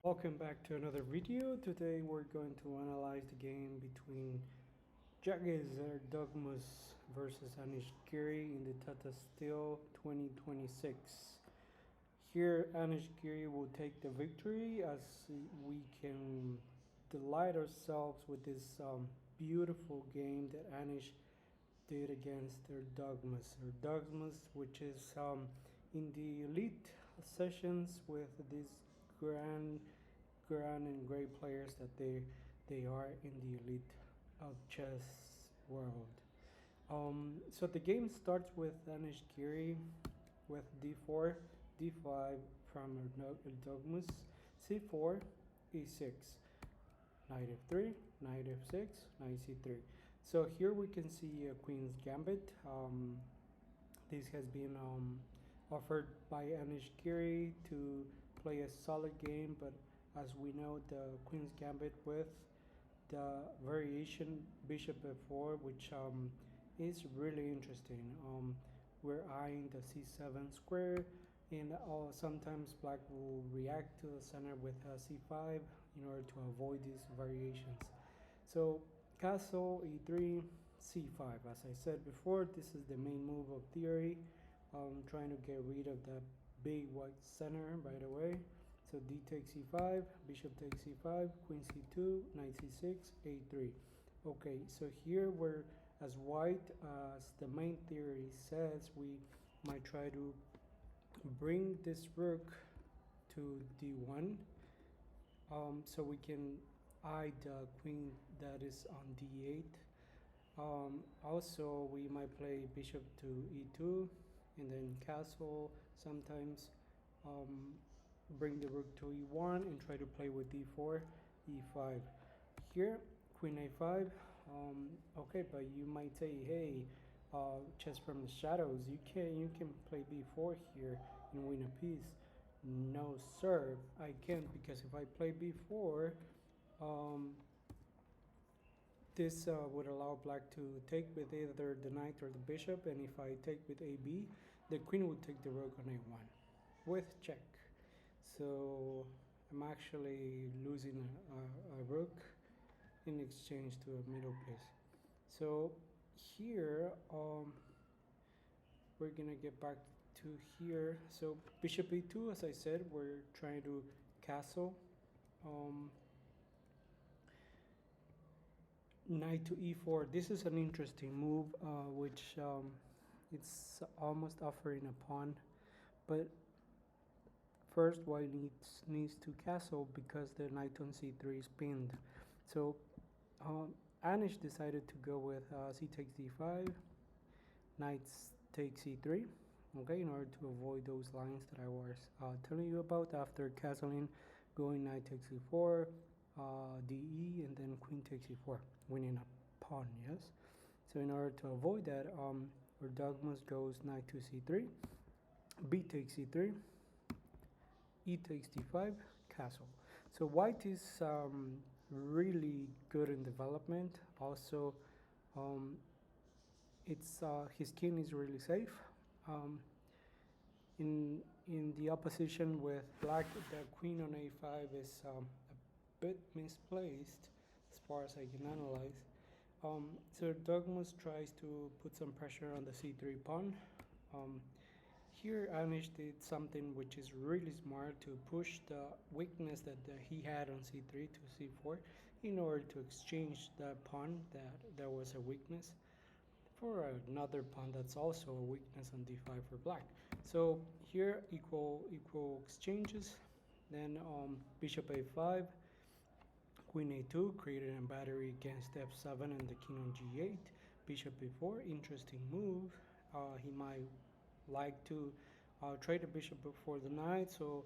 Welcome back to another video. Today we're going to analyze the game between Yagiz Erdogmus versus Anish Giri in the Tata Steel 2026. Here Anish Giri will take the victory as we can delight ourselves with this beautiful game that Anish did against Erdogmus. Erdogmus, which is in the elite sessions with these grand and great players that they are in the elite of chess world. So the game starts with Anish Giri with d4, d5 from Erdogmus, c4, e6, knight f3, knight f6, knight c3. So here we can see a queen's gambit. This has been offered by Anish Giri to play a solid game, but as we know, the queen's gambit with the variation bishop f4, which is really interesting. We're eyeing the c7 square, and sometimes black will react to the center with c5 in order to avoid these variations. So castle e3, c5. As I said before, this is the main move of theory, trying to get rid of that big white center right away. So d takes e5, bishop takes e5, queen c2, knight c6, a3. Okay, so here we're, as white, as the main theory says, we might try to bring this rook to d1, so we can eye the queen that is on d8. Also, we might play bishop to e2 and then castle sometimes. Bring the rook to e1 and try to play with d4, e5. Here, queen a5. Okay, but you might say, hey, chess from the shadows, you can play b4 here and win a piece. No, sir, I can't, because if I play b4, this would allow black to take with either the knight or the bishop, and if I take with ab, the queen would take the rook on a1 with check. So I'm actually losing a rook in exchange to a middle piece. So here we're gonna get back to here. So bishop e2, as I said, we're trying to castle. Knight to e4. This is an interesting move, which it's almost offering a pawn, but first white needs to castle because the knight on c3 is pinned. So Anish decided to go with c takes d5, knight takes c3, okay, in order to avoid those lines that I was telling you about. After castling, going knight takes e4, de, and then queen takes e4, winning a pawn, yes. So in order to avoid that, Erdogmus goes knight to c3, b takes e3, e takes d5, castle. So white is really good in development. Also, it's his king is really safe. In the opposition with black, the queen on a5 is a bit misplaced as far as I can analyze. So Erdogmus tries to put some pressure on the c3 pawn. Here Anish did something which is really smart, to push the weakness that he had on c3 to c4 in order to exchange the pawn that was a weakness for another pawn that's also a weakness on d5 for black. So here equal exchanges. Then bishop a5, queen a2, created a battery against f7 and the king on g8. Bishop a4, interesting move. He might like to trade the bishop before the knight, so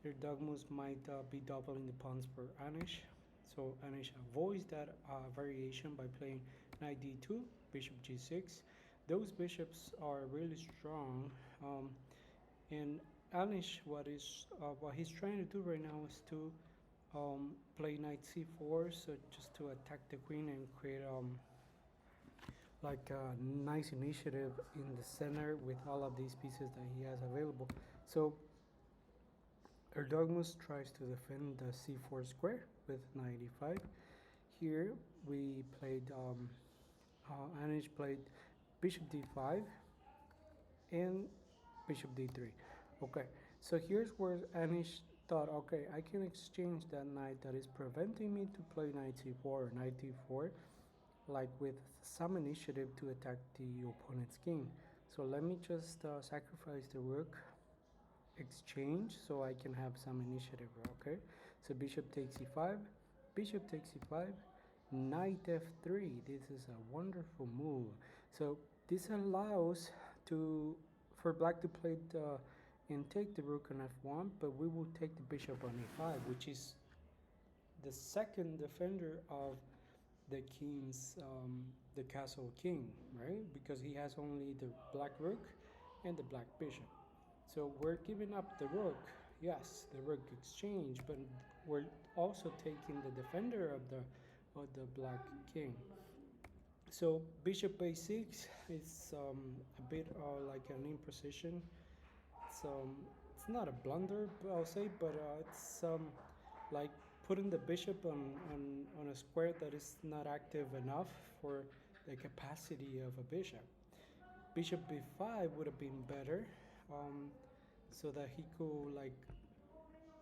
Erdogmus might be doubling the pawns for Anish. So Anish avoids that variation by playing knight d2, bishop g6. Those bishops are really strong, and Anish, what he's trying to do right now is to play knight c4, so just to attack the queen and create like a nice initiative in the center with all of these pieces that he has available. So Erdogmus tries to defend the c4 square with knight e5. Here we played, Anish played bishop d5 and bishop d3. Okay, so here's where Anish thought, okay, I can exchange that knight that is preventing me to play knight c4 or knight d4, like with some initiative to attack the opponent's king. So let me just sacrifice the rook, exchange, so I can have some initiative. Okay, so bishop takes e5, bishop takes e5, knight f3. This is a wonderful move. So this allows to for black to play the and take the rook on f1, but we will take the bishop on e5, which is the second defender of the king's the castle king, right? Because he has only the black rook and the black bishop. So we're giving up the rook. Yes, the rook exchange, but we're also taking the defender of the black king. So bishop a6 is a bit like an imposition. It's not a blunder, I'll say, but it's like putting the bishop on a square that is not active enough for the capacity of a bishop. Bishop b5 would have been better, so that he could like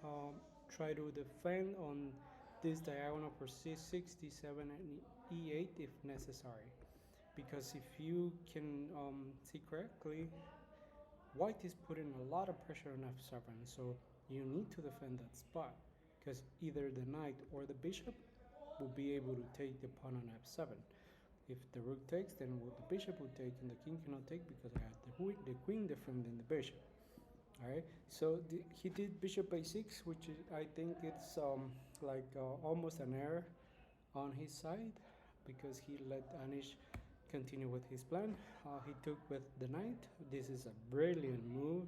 um, try to defend on this diagonal for c6, d7, and e8 if necessary. Because if you can see correctly, white is putting a lot of pressure on f7, so you need to defend that spot because either the knight or the bishop will be able to take the pawn on f7. If the rook takes, then the bishop will take, and the king cannot take because I have the queen different than the bishop. All right, so he did bishop a6, which is, I think it's like almost an error on his side because he let Anish continue with his plan. He took with the knight. This is a brilliant move.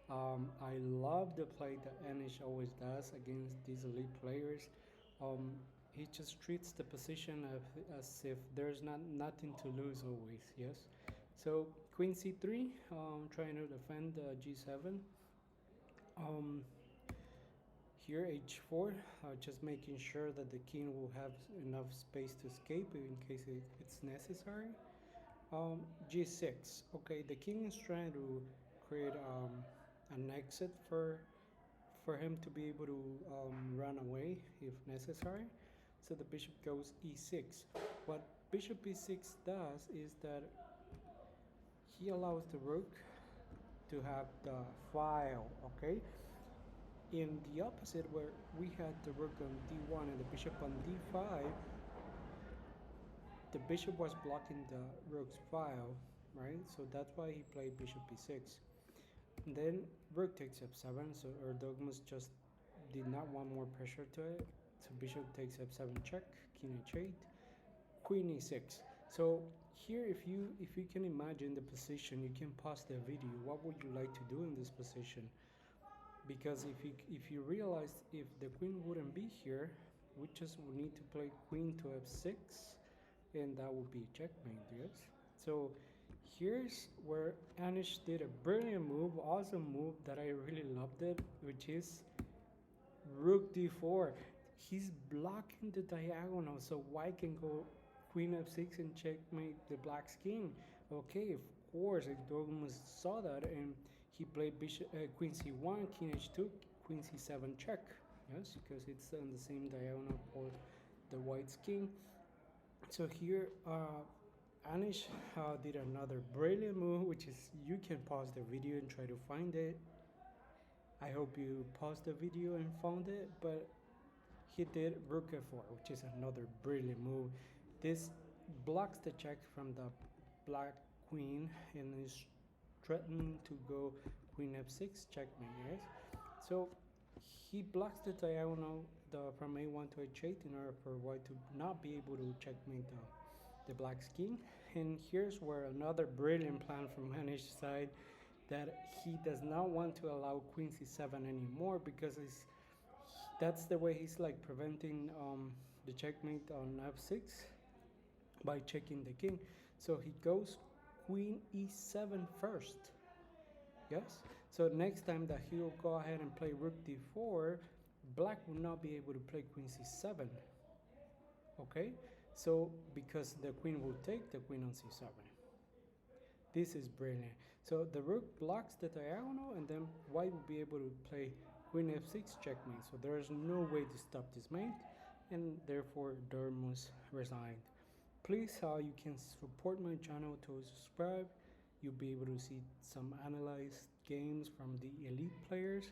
I love the play that Anish always does against these elite players. He just treats the position as if there's nothing to lose always. Yes. So queen c3, trying to defend g7. Here h4, just making sure that the king will have enough space to escape in case it's necessary. G6. Okay, the king is trying to create an exit for him to be able to run away if necessary. So the bishop goes e6. What bishop e6 does is that he allows the rook to have the file. Okay. In the opposite, where we had the rook on d1 and the bishop on d5, the bishop was blocking the rook's file, right? So that's why he played bishop e6. And then rook takes f7, so Erdogmus just did not want more pressure to it. So bishop takes f7 check, king h8, queen e6. So here, if you can imagine the position, you can pause the video. What would you like to do in this position? Because if you realize if the queen wouldn't be here, we just would need to play queen to f6, and that would be checkmate. Yes. So here's where Anish did a brilliant move, awesome move that I really loved it, which is rook d4. He's blocking the diagonal, so white can go queen f6 and checkmate the black's king. Okay, of course, Erdogmus saw that and he played bishop, queen c1, king h2, queen c7 check. Yes, because it's on the same diagonal for the white's king. So here, Anish did another brilliant move, which is you can pause the video and try to find it. I hope you paused the video and found it, but he did rook f4, which is another brilliant move. This blocks the check from the black queen and is threatening to go queen f6 checkmate. Yes, so he blocks the diagonal from a1 to h8 in order for white to not be able to checkmate the black's king. And here's where another brilliant plan from Anish's side, that he does not want to allow queen c7 anymore because that's the way he's like preventing the checkmate on f6 by checking the king. So he goes queen e7 first. Yes, So next time that he will go ahead and play rook d4, black will not be able to play queen c7. Okay, so because the queen will take the queen on c7. This is brilliant. So the rook blocks the diagonal, and then white will be able to play queen f6 checkmate. So there is no way to stop this mate, and therefore Erdogmus resigned. Please, you can support my channel to subscribe. You'll be able to see some analyzed games from the elite players.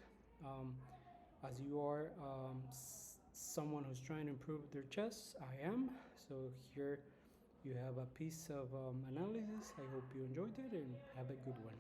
As you are someone who's trying to improve their chess, I am. So here you have a piece of analysis. I hope you enjoyed it and have a good one.